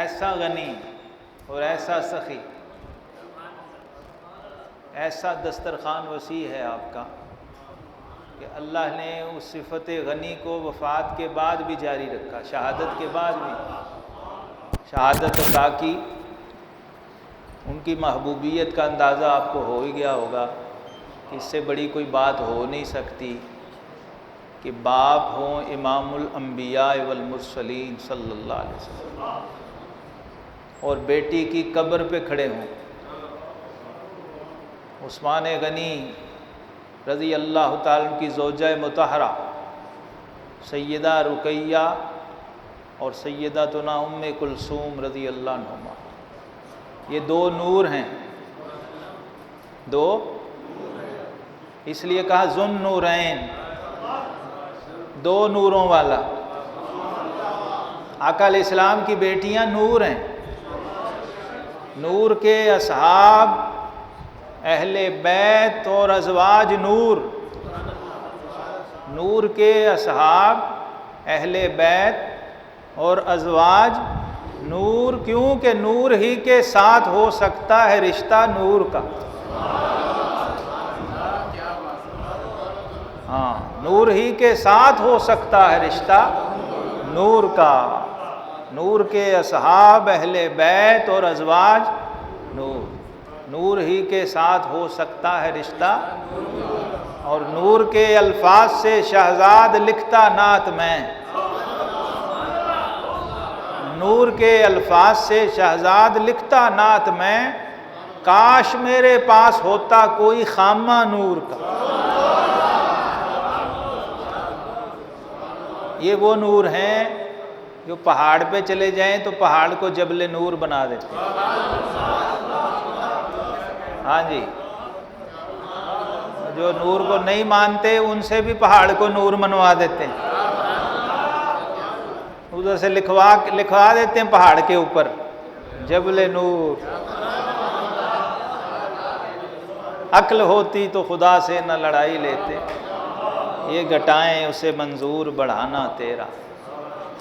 ایسا غنی اور ایسا سخی، ایسا دسترخوان وسیع ہے آپ کا کہ اللہ نے اس صفت غنی کو وفات کے بعد بھی جاری رکھا، شہادت کے بعد بھی شہادت عطا کی۔ ان کی محبوبیت کا اندازہ آپ کو ہو ہی گیا ہوگا کہ اس سے بڑی کوئی بات ہو نہیں سکتی کہ باپ ہوں امام الانبیاء والمرسلین صلی اللہ علیہ وسلم اور بیٹی کی قبر پہ کھڑے ہوں۔ عثمان غنی رضی اللہ تعالیٰ عنہ کی زوجہ مطہرہ سیدہ رقیہ اور سیدتنا ام کلثوم رضی اللہ عنہما، یہ دو نور ہیں، دو، اس لیے کہا ذن نورین، دو نوروں والا۔ آقا علیہ السلام کی بیٹیاں نور ہیں، نور کے اصحاب اہل بیت اور ازواج نور، نور کے اصحاب اہل بیت اور ازواج نور، کیوں کہ نور ہی کے ساتھ ہو سکتا ہے رشتہ نور کا۔ ہاں، نور ہی کے ساتھ ہو سکتا ہے رشتہ نور کا، نور کے اصحاب اہل بیت اور ازواج نور، نور ہی کے ساتھ ہو سکتا ہے رشتہ، اور نور کے الفاظ سے شہزاد لکھتا نعت میں، نور کے الفاظ سے شہزاد لکھتا نعت میں، کاش میرے پاس ہوتا کوئی خامہ نور کا۔ یہ وہ نور ہیں جو پہاڑ پہ چلے جائیں تو پہاڑ کو جبل نور بنا دیتے ہیں۔ ہاں جی، جو نور کو نہیں مانتے ان سے بھی پہاڑ کو نور منوا دیتے ہیں، ادھر سے لکھوا دیتے ہیں پہاڑ کے اوپر جبل نور۔ عقل ہوتی تو خدا سے نہ لڑائی لیتے، یہ گھٹائیں اسے منظور بڑھانا تیرا۔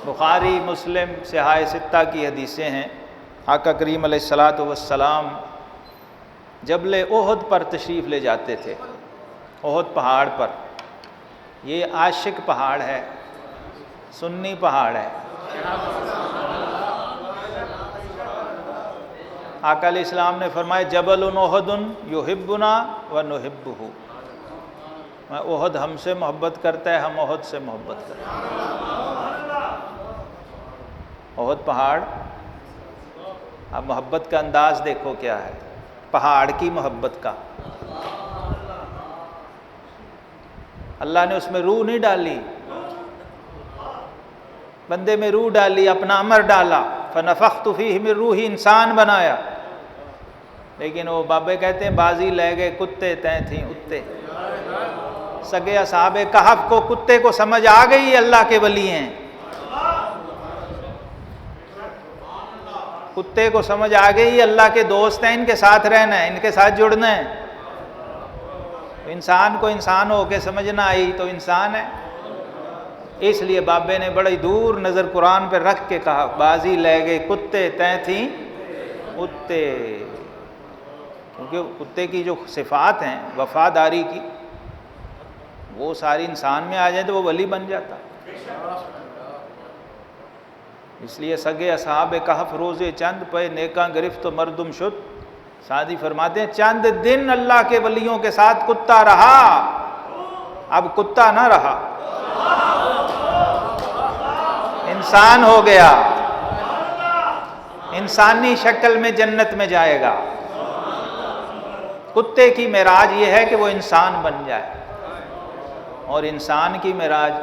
بخاری مسلم صحاح ستہ کی حدیثیں ہیں، آقا کریم علیہ الصلوۃ والسلام جبل احد پر تشریف لے جاتے تھے، احد پہاڑ پر۔ یہ عاشق پہاڑ ہے، سنی پہاڑ ہے۔ آقا علیہ السلام نے فرمایا جبل احد یحبنا ونحبہ، احد ہم سے محبت کرتا ہے، ہم احد سے محبت کرتے ہیں۔ احد پہاڑ، اب محبت کا انداز دیکھو کیا ہے، پہاڑ کی محبت کا۔ اللہ نے اس میں روح نہیں ڈالی، بندے میں روح ڈالی، اپنا امر ڈالا، فنفخت فیہ من روحی، انسان بنایا۔ لیکن وہ بابے کہتے ہیں بازی لے گئے کتے تیں تھیں اتے۔ سگے اصحاب کہف کو کتے کو سمجھ آ گئی اللہ کے ولی ہیں، کتے کو سمجھ آ گئی اللہ کے دوست ہیں، ان کے ساتھ رہنا ہے، ان کے ساتھ جڑنا ہے۔ انسان کو انسان ہو کے سمجھنا آئی تو انسان ہے۔ اس لیے بابے نے بڑی دور نظر قرآن پہ رکھ کے کہا بازی لے گئے کتے تیں تھیں اتے، کیونکہ کتے کی جو صفات ہیں وفاداری کی، وہ ساری انسان میں آ جائیں تو وہ ولی بن جاتا۔ اس لیے سگے اصحاب کہف روزے چند پہ نیکاں گرفت و مردم شد، سعدی فرماتے ہیں چند دن اللہ کے ولیوں کے ساتھ کتا رہا، اب کتا نہ رہا، انسان ہو گیا، انسانی شکل میں جنت میں جائے گا۔ کتے کی معراج یہ ہے کہ وہ انسان بن جائے، اور انسان کی معراج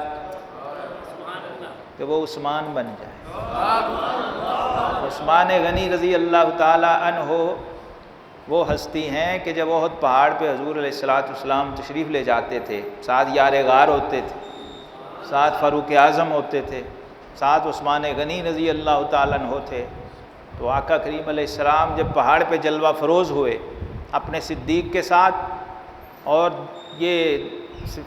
کہ وہ عثمان بن جائے۔ عثمان غنی رضی اللہ تعالی عنہ وہ ہستی ہیں کہ جب احد پہاڑ پہ حضور علیہ الصلوۃ والسلام تشریف لے جاتے تھے، ساتھ یار غار ہوتے تھے، ساتھ فاروق اعظم ہوتے تھے، ساتھ عثمان غنی رضی اللہ تعالیٰ عنہ تھے، تو آقا کریم علیہ السلام جب پہاڑ پہ جلوہ فروز ہوئے اپنے صدیق کے ساتھ، اور یہ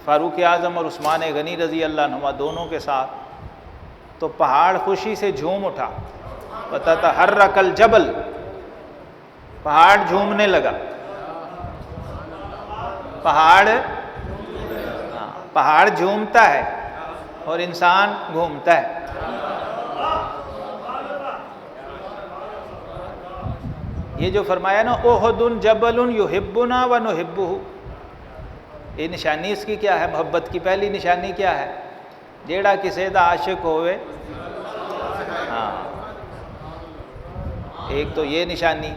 فاروق اعظم اور عثمان غنی رضی اللہ عنہ دونوں کے ساتھ، تو پہاڑ خوشی سے جھوم اٹھا، وَتَتَحَرَّكَ الْجَبَلُ، پہاڑ جھومنے لگا. پہاڑ جھومتا ہے اور انسان گھومتا ہے. یہ جو فرمایا نا احد جبل یحبنا ونحبہ، یہ نشانی اس کی کیا ہے؟ محبت کی پہلی نشانی کیا ہے؟ جیڑا کسے دا عاشق ہوئے. ہاں، ایک تو یہ نشانی،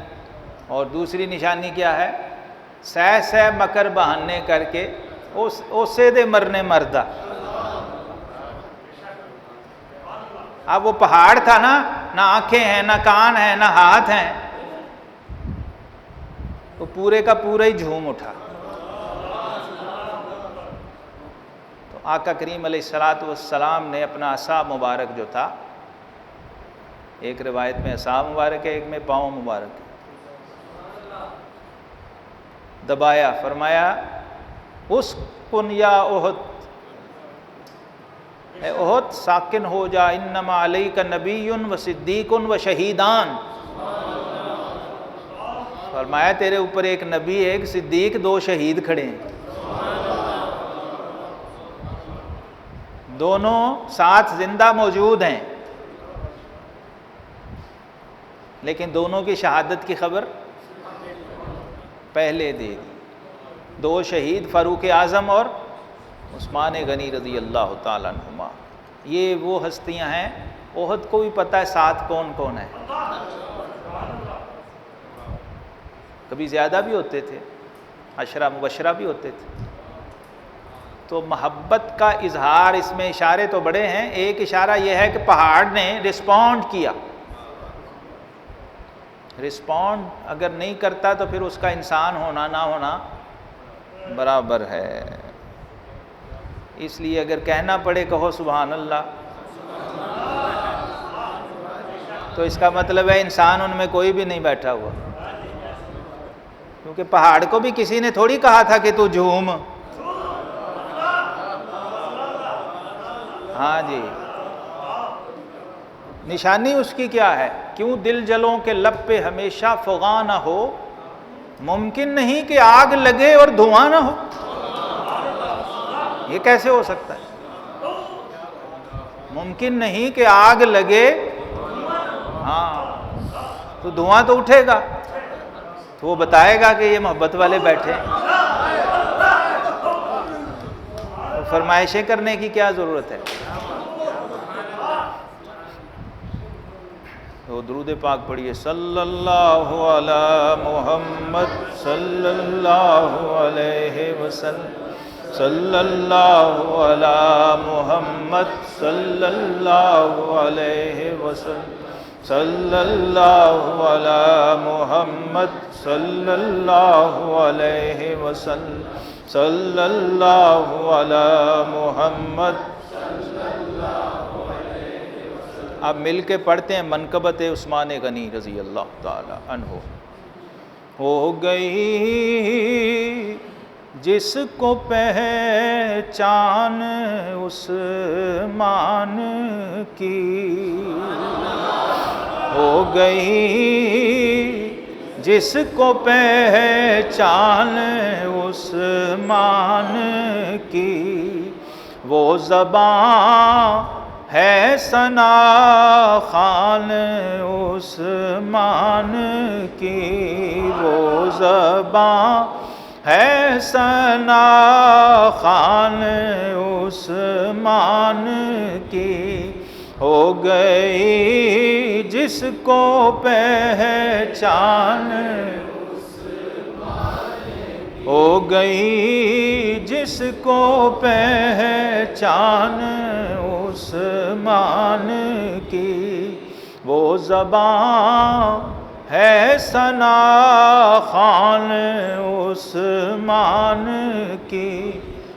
اور دوسری نشانی کیا ہے؟ سہ مکر بہانے کر کے اسے دے مرنے مردہ. اب وہ پہاڑ تھا نا، نہ آنکھیں ہیں، نہ کان ہیں، نہ ہاتھ ہیں، تو پورے کا پورا ہی جھوم اٹھا. تو آقا کریم علیہ السلام نے اپنا عصا مبارک جو تھا، ایک روایت میں عصا مبارک ہے، ایک میں پاؤں مبارک ہے، دبایا، فرمایا اسکن یا احد، اے احد ساکن ہو جا، انما علیک نبی و صدیق و شہیدان. فرمایا تیرے اوپر ایک نبی، ایک صدیق، دو شہید کھڑے ہیں. دونوں ساتھ زندہ موجود ہیں، لیکن دونوں کی شہادت کی خبر پہلے دے دی. دو شہید، فاروق اعظم اور عثمان غنی رضی اللہ تعالیٰ عنہما. یہ وہ ہستیاں ہیں، احد کو بھی پتہ ہے ساتھ کون کون ہے. کبھی زیادہ بھی ہوتے تھے، 10 مبشرہ بھی ہوتے تھے. تو محبت کا اظہار، اس میں اشارے تو بڑے ہیں. ایک اشارہ یہ ہے کہ پہاڑ نے رسپونڈ کیا. رسپونڈ اگر نہیں کرتا تو پھر اس کا انسان ہونا نہ ہونا برابر ہے. اس لیے اگر کہنا پڑے کہو سبحان اللہ، تو اس کا مطلب ہے انسان ان میں کوئی بھی نہیں بیٹھا ہوا. کیونکہ پہاڑ کو بھی کسی نے تھوڑی کہا تھا کہ تو جھوم. ہاں جی، نشانی اس کی کیا ہے؟ کیوں دل جلوں کے لب پہ ہمیشہ فغاں نہ ہو، ممکن نہیں کہ آگ لگے اور دھواں نہ ہو. یہ کیسے ہو سکتا ہے؟ ممکن نہیں کہ آگ لگے، ہاں تو دھواں تو اٹھے گا، تو وہ بتائے گا کہ یہ محبت والے بیٹھے. فرمائشیں کرنے کی کیا ضرورت ہے؟ تو درود پاک پڑھیے، صلی اللہ علی محمد صلی اللہ علیہ وسلم، صلی اللہ علی محمد صلی اللہ علیہ وسلم، صلی اللہ علی محمد صلی اللہ علیہ وسلم، صلی اللہ علی محمد. اب مل کے پڑھتے ہیں منقبت عثمان غنی رضی اللہ تعالی عنہ. ہو گئی جس کو پہچان عثمان کی، ہو گئی جس کو پہچان عثمان کی، وہ زباں ہے ثنا خوان عثمان کی، وہ زباں ہے ثنا خوان عثمان کی. ہو گئی جس کو پہچان، ہو گئی جس کو پہچان عثمان کی، وہ زباں ہے ثنا خوان عثمان کی،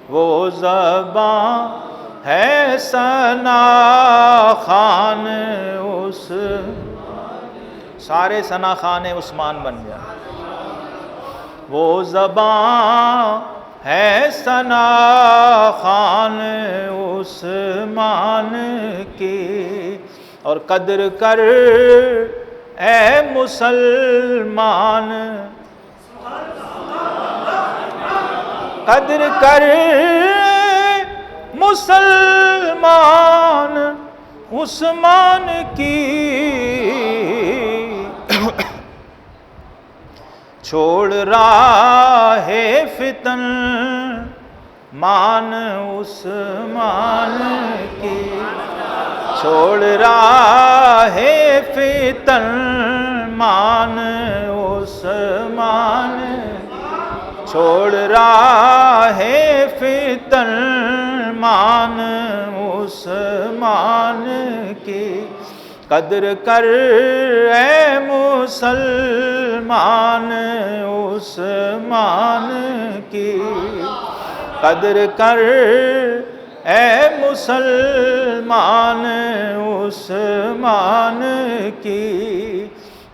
وہ زباں ہے ثنا خوان سارے ثنا خوان عثمان بن گیا. وہ زباں ہے ثنا خوان عثمان کی، اور قدر کر اے مسلمان، قدر کر مسلمان عثمان کی، چھوڑ راہ فتن مان عثمان کی، چھوڑ راہ فتن مان عثمان کی، چھوڑ راہ فتن مان عثمان کی، قدر کر اے مسلمان عثمان کی، قدر کر اے مسلمان عثمان کی،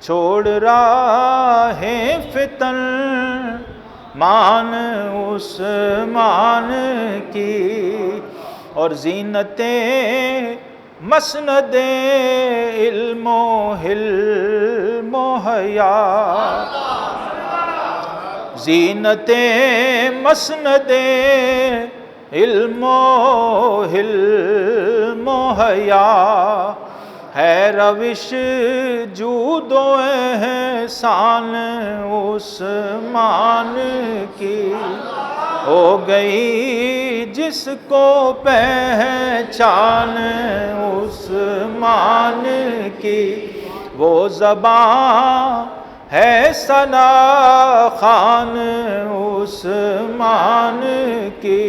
چھوڑ راہ فتن مان عثمان کی، اور زینت مسند علم و حلم و حیات، زینت مسند علم و حلم و حیات، ہے روش جود و احسان عثمان کی، ہو گئی جس کو پہچان عثمان کی، وہ زبان ہے ثنا خوان عثمان کی،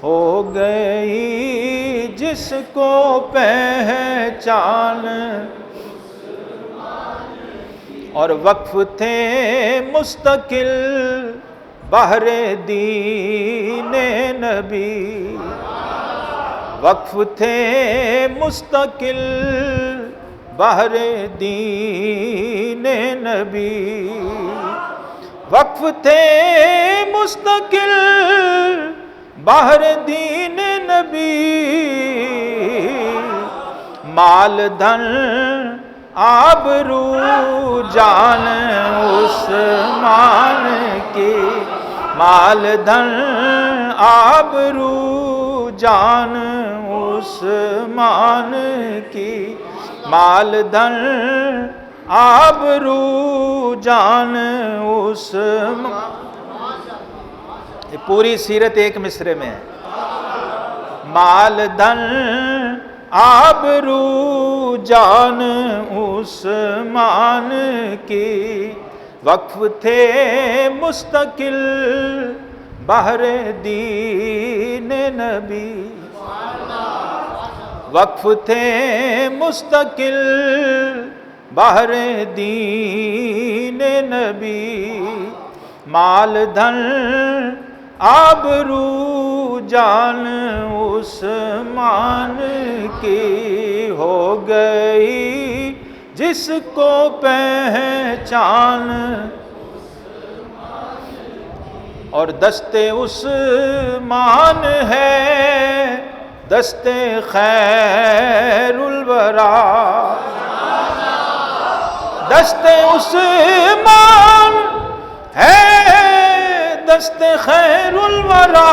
ہو گئی جس کو پہچان، اور وقف تھے مستقل بحر دین نبی، وقف تھے مستقل بحر دین نبی، وقف تھے مستقل بحر دین نبی، مال دھن آبرو جان عثمان کی، مال دھن آبرو جان عثمان کی، مال دھن آبرو جان عثمان، یہ پوری سیرت ایک مصرے میں ہے، مال دھن آبرو جان عثمان کی، وقف تھے مستقل بحر دین نبی، وقف تھے مستقل بحر دین نبی، مال دھن آبرو جان عثمان کی، ہو گئی جس کو پہچان، اور دستے عثمان ہے دستے خیر الورا، دستے عثمان ہے دستے خیر الورا،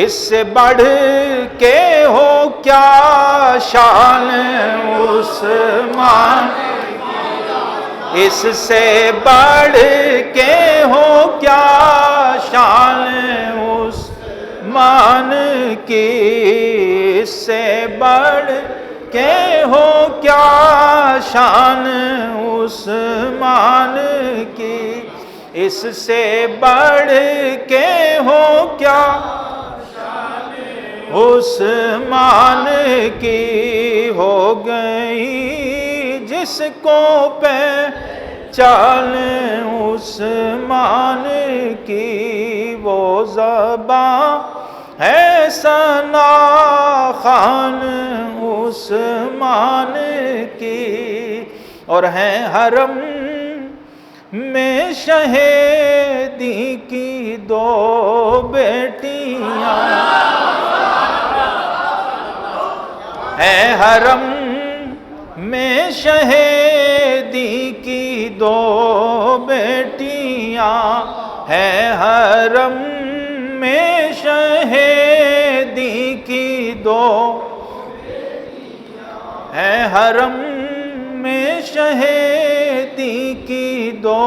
اس سے بڑھ کے ہو کیا شان عثمان، اس سے بڑھ کے ہو کیا شان عثمان کی، اس سے بڑھ کے ہو کیا شان عثمان کی، اس سے بڑھ کے ہو کیا عثمان کی، ہو گئی جس کو پہچان عثمان کی، وہ زبان ہے ثنا خوان عثمان کی، اور ہیں حرم میں شہیدی کی دو بیٹیاں، ہے حرم میں شہیدی کی دو بیٹیاں، ہے حرم میں شہیدی کی دو، ہے حرم میں شہیدی کی دو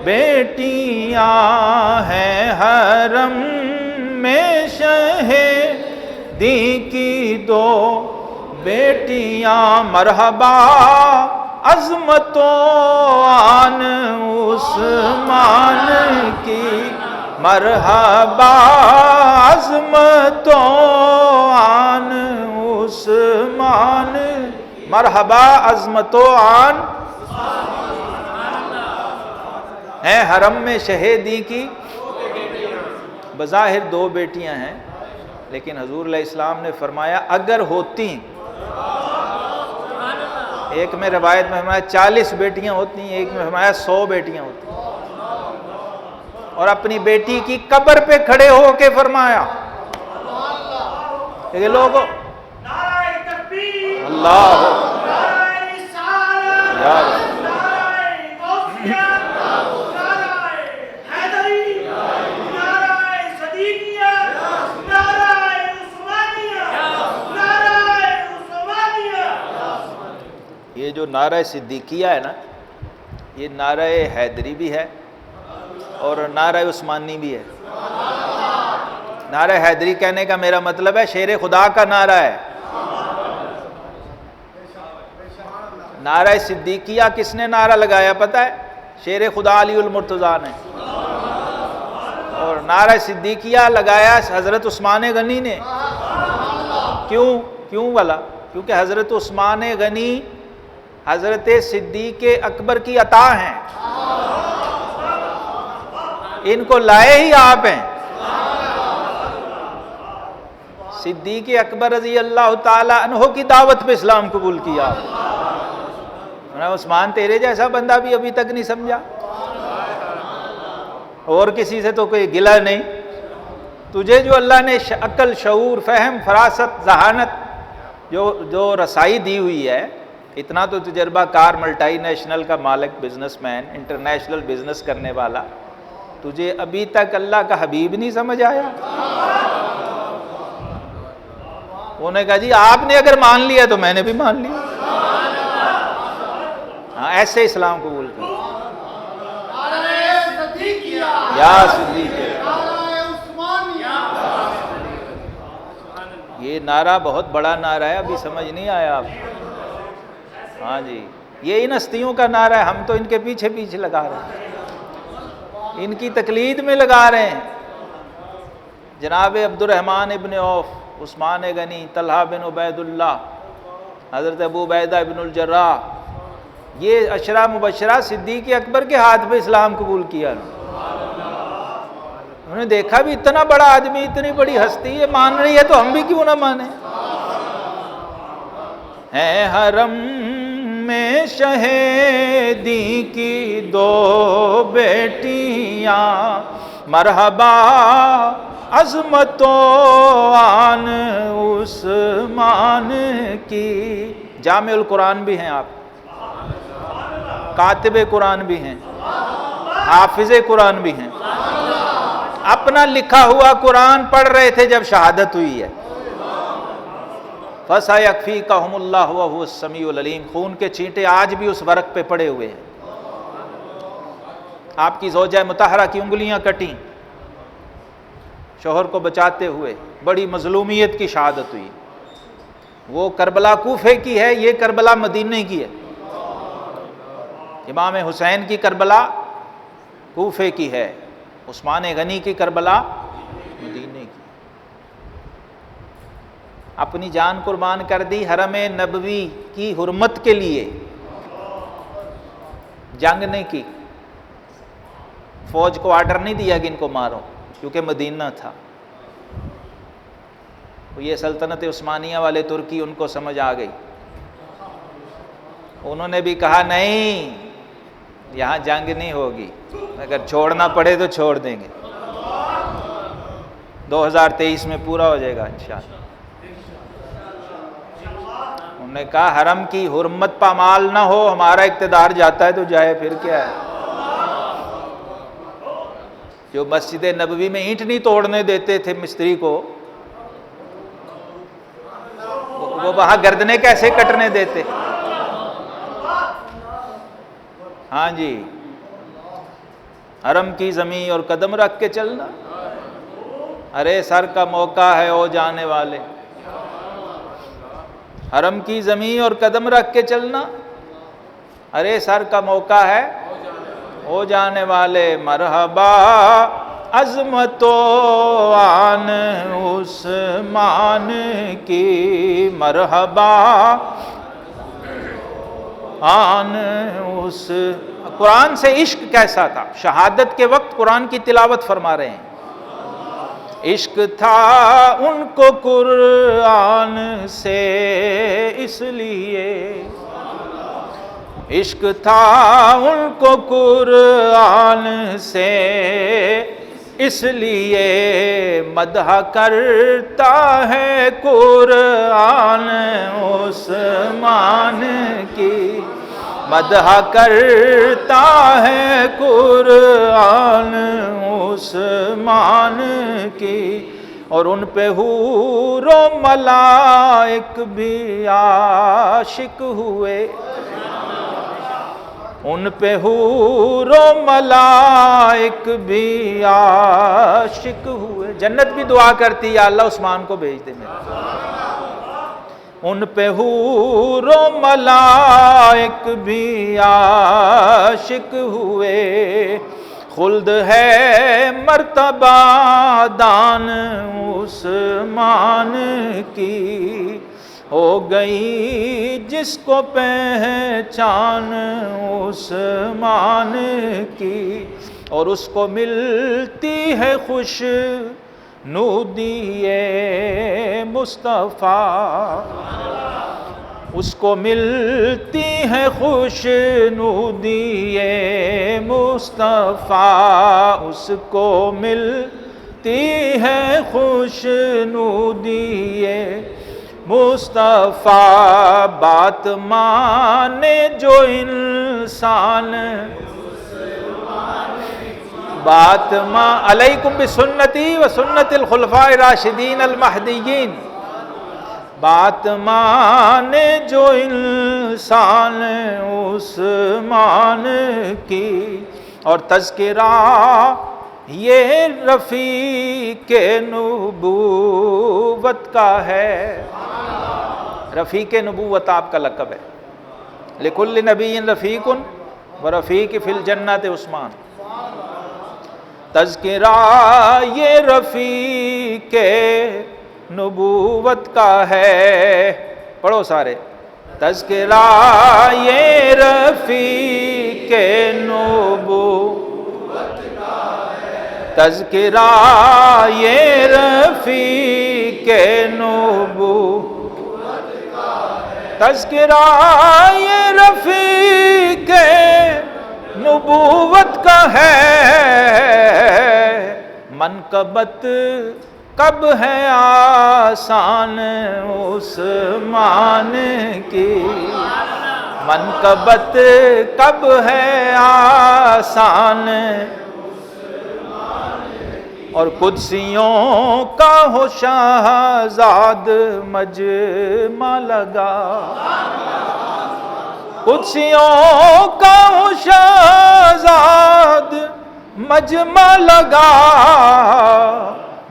بیٹیاں، ہے حرم میں شہیدی کی دو بیٹیاں، مرحبا عظمتوں آن عثمان کی، مرحبا عظمتوں آن عثمان، مرحبا عظمتوں آن، ہیں حرم میں شہیدی کی، بظاہر دو بیٹیاں ہیں، لیکن حضور علیہ السلام نے فرمایا اگر ہوتی، ایک میں روایت میں فرمایا 40 بیٹیاں ہوتی ہیں، ایک میں فرمایا 100 بیٹیاں ہوتی ہیں، اور اپنی بیٹی کی قبر پہ کھڑے ہو کے فرمایا کہ لوگوں اللہ یہ جو نعرہ صدیقیہ ہے نا، یہ نعرہ حیدری بھی ہے اور نعرہ عثمانی بھی ہے۔ نعرہ حیدری کہنے کا میرا مطلب ہے شیر خدا کا نعرہ ہے۔ نعرہ صدیقیہ کس نے نعرہ لگایا پتہ ہے؟ شیر خدا علی المرتضیٰ نے، اور نعرہ صدیقیہ لگایا حضرت عثمان غنی نے۔ کیوں والا؟ کیونکہ حضرت عثمان غنی حضرت صدیق اکبر کی عطا ہیں، ان کو لائے ہی آپ ہیں۔ صدیق اکبر رضی اللہ تعالی عنہ کی دعوت پہ اسلام قبول کیا۔ عثمان تیرے جیسا بندہ بھی ابھی تک نہیں سمجھا، اور کسی سے تو کوئی گلہ نہیں، تجھے جو اللہ نے عقل، شعور، فہم، فراست، ذہانت جو رسائی دی ہوئی ہے، اتنا تو تجربہ کار، ملٹائی نیشنل کا مالک، بزنس مین، انٹرنیشنل بزنس کرنے والا، تجھے ابھی تک اللہ کا حبیب نہیں سمجھ آیا؟ انہوں نے کہا جی آپ نے اگر مان لیا تو میں نے بھی مان لیا۔ ہاں ایسے اسلام قبول کر یا صدیق۔ یہ نعرہ بہت بڑا نعرہ ہے، ابھی سمجھ نہیں آیا آپ؟ ہاں جی، یہ ان ہستیوں کا نعرہ ہے، ہم تو ان کے پیچھے پیچھے لگا رہے ہیں، ان کی تقلید میں لگا رہے ہیں۔ جناب عبد الرحمن ابن عوف، عثمان غنی، طلحہ بن عبید اللہ، حضرت ابو عبیدہ ابن الجراح، یہ عشرہ مبشرہ صدیق اکبر کے ہاتھ پہ اسلام قبول کیا۔ انہوں نے دیکھا بھی اتنا بڑا آدمی، اتنی بڑی ہستی یہ مان رہی ہے تو ہم بھی کیوں نہ مانیں۔ ہے حرم میں شہیدی کی دو بیٹیاں، مرحبا عظمتوں آن عثمان کی۔ جامع القرآن بھی ہیں آپ، کاتب قرآن بھی ہیں، حافظ قرآن بھی ہیں، اپنا لکھا ہوا قرآن پڑھ رہے تھے جب شہادت ہوئی ہے۔ فَسَيَكْفِيكَهُمُ اللَّهُ وَهُوَ السَّمِيعُ الْعَلِيمُ، خون کے چینٹے آج بھی اس ورق پہ پڑے ہوئے ہیں۔ آپ کی زوجہ مطہرہ کی انگلیاں کٹیں شوہر کو بچاتے ہوئے، بڑی مظلومیت کی شہادت ہوئی۔ وہ کربلا کوفے کی ہے، یہ کربلا مدینہ کی ہے۔ امام حسین کی کربلا کوفے کی ہے، عثمان غنی کی کربلا مدینہ کی۔ اپنی جان قربان کر دی حرم نبوی کی حرمت کے لیے، جنگ نہیں کی، فوج کو آرڈر نہیں دیا کہ ان کو مارو، کیونکہ مدینہ تھا۔ یہ سلطنت عثمانیہ والے ترکی ان کو سمجھ آ گئی، انہوں نے بھی کہا نہیں یہاں جنگ نہیں ہوگی، اگر چھوڑنا پڑے تو چھوڑ دیں گے۔ 2023 میں پورا ہو جائے گا انشاءاللہ۔ انہوں نے کہا حرم کی حرمت پامال نہ ہو، ہمارا اقتدار جاتا ہے تو جائے، پھر کیا ہے؟ جو مسجد نبوی میں اینٹ نہیں توڑنے دیتے تھے مستری کو، وہ وہاں گردنیں کیسے کٹنے دیتے؟ ہاں جی، حرم کی زمین اور قدم رکھ کے چلنا، ارے سر کا موقع ہے او جانے والے، حرم کی زمین اور قدم رکھ کے چلنا، ارے سر کا موقع ہے او جانے والے، مرحبا عظمت و آن عثمان کی، مرحبا آن اس قرآن سے عشق کیسا تھا؟ شہادت کے وقت قرآن کی تلاوت فرما رہے ہیں، عشق تھا ان کو قرآن سے اس لیے، عشق تھا ان کو قرآن سے اس لیے، مدح کرتا ہے قرآن عثمان کی، مدح کرتا ہے قرآن عثمان کی، اور ان پہ حور و ملائک بھی عاشق ہوئے، ان پہ حور و ملائک بھی عاشق ہوئے، جنت بھی دعا کرتی یا اللہ عثمان کو بھیج دے میرے، ان پہ حور و ملائک بھی عاشق ہوئے، خلد ہے مرتبہ دان عثمان کی، ہو گئی جس کو پہچان عثمان کی، اور اس کو ملتی ہے خوش نودی مصطفیٰ، اس کو ملتی ہے خوش نودی مصطفیٰ، اس کو ملتی ہے خوش نودی مصطفیٰ، بات مانے جو انسان، بات علیکم بسنتی و سنت الخلفاء الراشدین المہدیین، بات مانے جو انسان عثمان کی، اور تذکرہ یہ رفیق نبوت کا ہے، رفیق نبوت آپ کا لقب ہے، لکل نبی رفیق و رفیق فی الجنت عثمان، تذکرہ یہ رفیق نبوت کا ہے، پڑھو سارے، تذکرہ یہ رفیق نبوت کا ہے، تذکرہ یہ رفیق نبوت کا ہے، تذکرہ یہ رفیق نبوت کا ہے، منقبت کب ہے آسان عثمان کی، منقبت کب ہے آسان، اور قدسیوں کا ہو شہزاد مجمع لگا، قدسیوں کا ہو شہزاد مجمع لگا،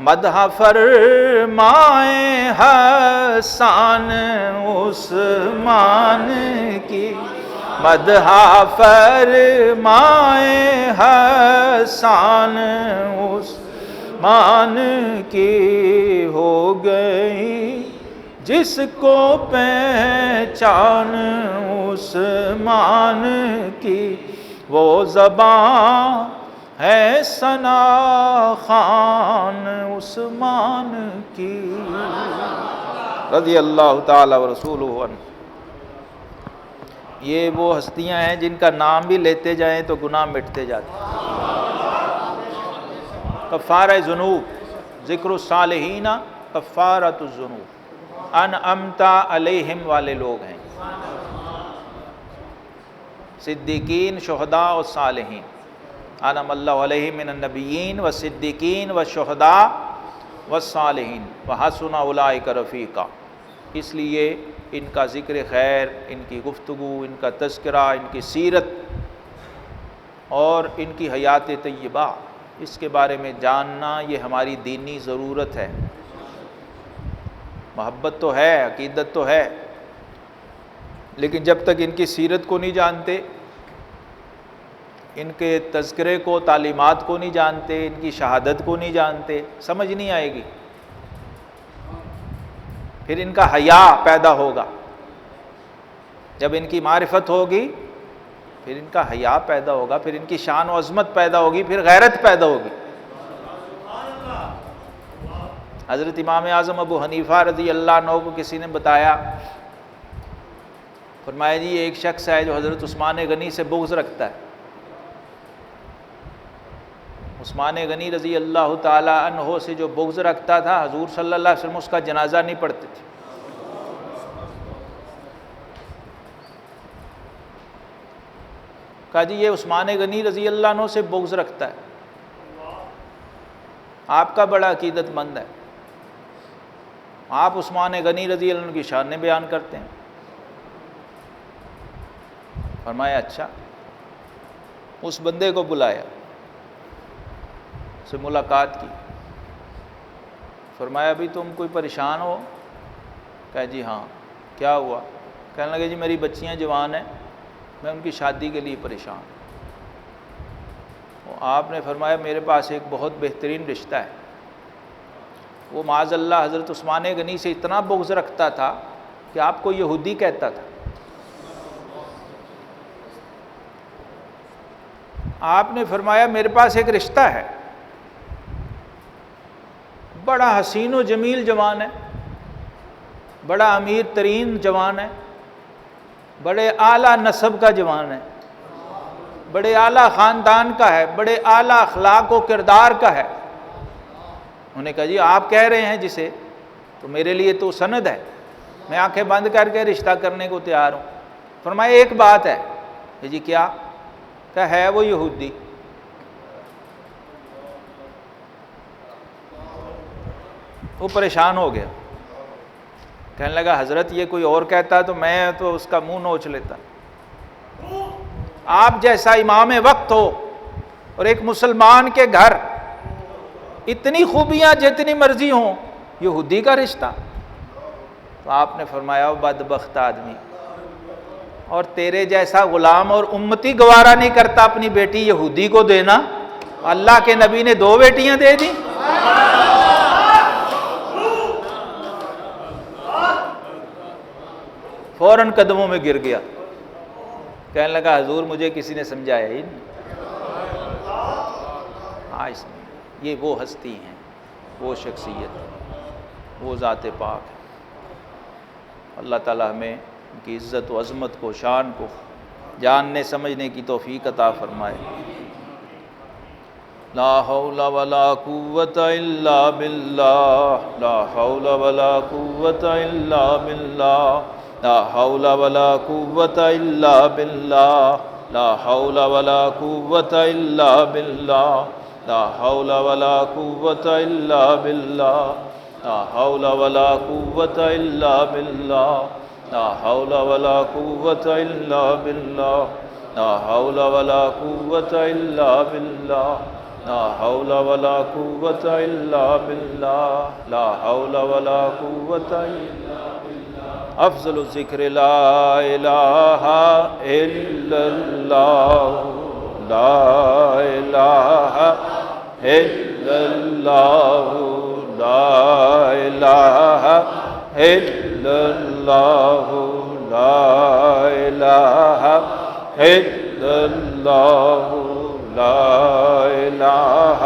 مدح فرمائیں حسان عثمان کی، مدح فرمائیں حسان عثمان کی، ہو گئی جس کو پہچان عثمان کی، وہ زبان ہے ثنا خوان عثمان کی، رضی اللہ تعالی ورسولہ عنہ۔ یہ وہ ہستیاں ہیں جن کا نام بھی لیتے جائیں تو گناہ مٹتے جاتے ہیں۔ کفارہ ذنوب، ذکر الصالحین کفارۃ الذنوب، انعمت علیہم والے لوگ ہیں، صدیقین، شہداء اور صالحین۔ انعم اللہ علیہم من النبیین والصدیقین والشہداء والصالحین وحسن اولئک رفیقا۔ اس لیے ان کا ذکر خیر، ان کی گفتگو، ان کا تذکرہ، ان کی سیرت اور ان کی حیات طیبہ، اس کے بارے میں جاننا یہ ہماری دینی ضرورت ہے۔ محبت تو ہے، عقیدت تو ہے، لیکن جب تک ان کی سیرت کو نہیں جانتے، ان کے تذکرے کو، تعلیمات کو نہیں جانتے، ان کی شہادت کو نہیں جانتے، سمجھ نہیں آئے گی۔ پھر ان کا حیا پیدا ہوگا، جب ان کی معرفت ہوگی پھر ان کا حیا پیدا ہوگا، پھر ان کی شان و عظمت پیدا ہوگی، پھر غیرت پیدا ہوگی۔ حضرت امام اعظم ابو حنیفہ رضی اللہ عنہ کو کسی نے بتایا، فرمایا جی ایک شخص ہے جو حضرت عثمان غنی سے بغض رکھتا ہے۔ عثمان غنی رضی اللہ تعالی عنہ سے جو بغض رکھتا تھا، حضور صلی اللہ علیہ وسلم اس کا جنازہ نہیں پڑھتے تھے۔ کہا جی یہ عثمان غنی رضی اللہ عنہ سے بغض رکھتا ہے، آپ کا بڑا عقیدت مند ہے، آپ عثمان غنی رضی اللہ عنہ کی شان بیان کرتے ہیں۔ فرمایا اچھا، اس بندے کو بلایا، سے ملاقات کی، فرمایا بھی تم کوئی پریشان ہو؟ کہا جی ہاں۔ کیا ہوا؟ کہنے لگے جی میری بچیاں جوان ہیں، میں ان کی شادی کے لیے پریشان ہوں۔ آپ نے فرمایا میرے پاس ایک بہت بہترین رشتہ ہے، وہ معاذ اللہ حضرت عثمان غنی سے اتنا بغض رکھتا تھا کہ آپ کو یہودی کہتا تھا۔ آپ نے فرمایا میرے پاس ایک رشتہ ہے، بڑا حسین و جمیل جوان ہے، بڑا امیر ترین جوان ہے، بڑے اعلیٰ نسب کا جوان ہے، بڑے اعلیٰ خاندان کا ہے، بڑے اعلیٰ اخلاق و کردار کا ہے۔ انہوں نے کہا جی آپ کہہ رہے ہیں جسے، تو میرے لیے تو سند ہے، میں آنکھیں بند کر کے رشتہ کرنے کو تیار ہوں۔ فرمایا ایک بات ہے۔ کہ جی کیا؟ کہ ہے وہ یہودی۔ وہ پریشان ہو گیا، کہنے لگا حضرت یہ کوئی اور کہتا تو میں تو اس کا منہ نوچ لیتا، آپ جیسا امام وقت ہو اور ایک مسلمان کے گھر اتنی خوبیاں جتنی مرضی ہوں، یہودی کا رشتہ؟ تو آپ نے فرمایا وہ بدبخت آدمی، اور تیرے جیسا غلام اور امتی گوارا نہیں کرتا اپنی بیٹی یہودی کو دینا، اللہ کے نبی نے 2 بیٹیاں دے دی۔ فوراً قدموں میں گر گیا، کہنے لگا حضور مجھے کسی نے سمجھایا ہی نہیں۔ یہ وہ ہستی ہیں، وہ شخصیت ہے، وہ ذات پاک ہے۔ اللہ تعالیٰ ہمیں ان کی عزت و عظمت کو، شان کو جاننے سمجھنے کی توفیق عطا فرمائے۔ لا حول ولا قوت الا باللہ، لا حول ولا قوت الا باللہ، لا حول ولا قوت الا باللہ، لا حول ولا قوت الا باللہ، لا حول ولا قوت الا باللہ، لا حول ولا قوت الا باللہ، لا حول ولا قوت الا باللہ، لا حول ولا قوت الا باللہ، لا حول ولا قوت الا باللہ، لا حول ولا قوت الا باللہ۔ افضل الذکر لا الہ الا اللہ، لا الہ الا اللہ، لا الہ الا اللہ، لا الہ الا اللہ، لا الہ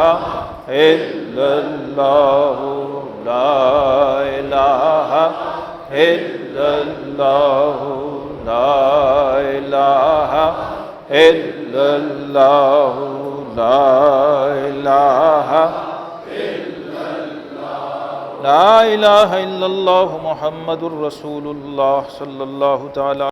الا اللہ، لا الہ الا اللہ، لا الہ الا اللہ، لا الہ الا اللہ، لا الہ الا اللہ محمد الرسول اللہ صلی اللہ تعالی